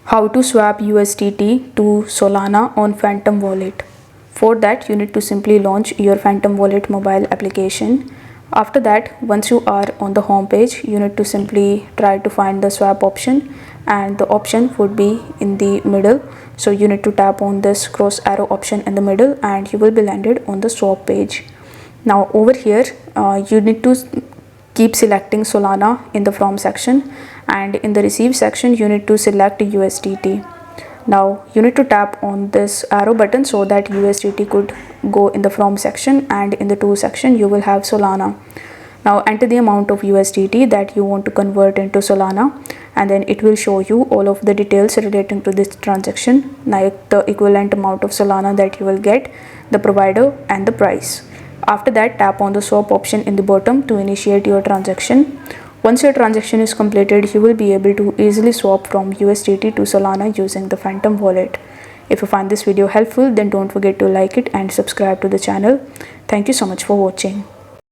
How to swap USDT to Solana on Phantom Wallet. For that, you need to simply launch your Phantom Wallet mobile application. After that, once you are on the home page, you need to simply try to find the swap option, and the option would be in the middle. So you need to tap on this cross arrow option in the middle and you will be landed on the swap page. Now over here, you need to keep selecting Solana in the from section, and in the receive section you need to select USDT. Now you need to tap on this arrow button so that USDT could go in the from section, and in the to section you will have Solana. Now enter the amount of USDT that you want to convert into Solana, and then it will show you all of the details relating to this transaction, like the equivalent amount of Solana that you will get, the provider and the price. After that, tap on the swap option in the bottom to initiate your transaction. Once your transaction is completed, you will be able to easily swap from USDT to Solana using the Phantom wallet. If you find this video helpful, then don't forget to like it and subscribe to the channel. Thank you so much for watching.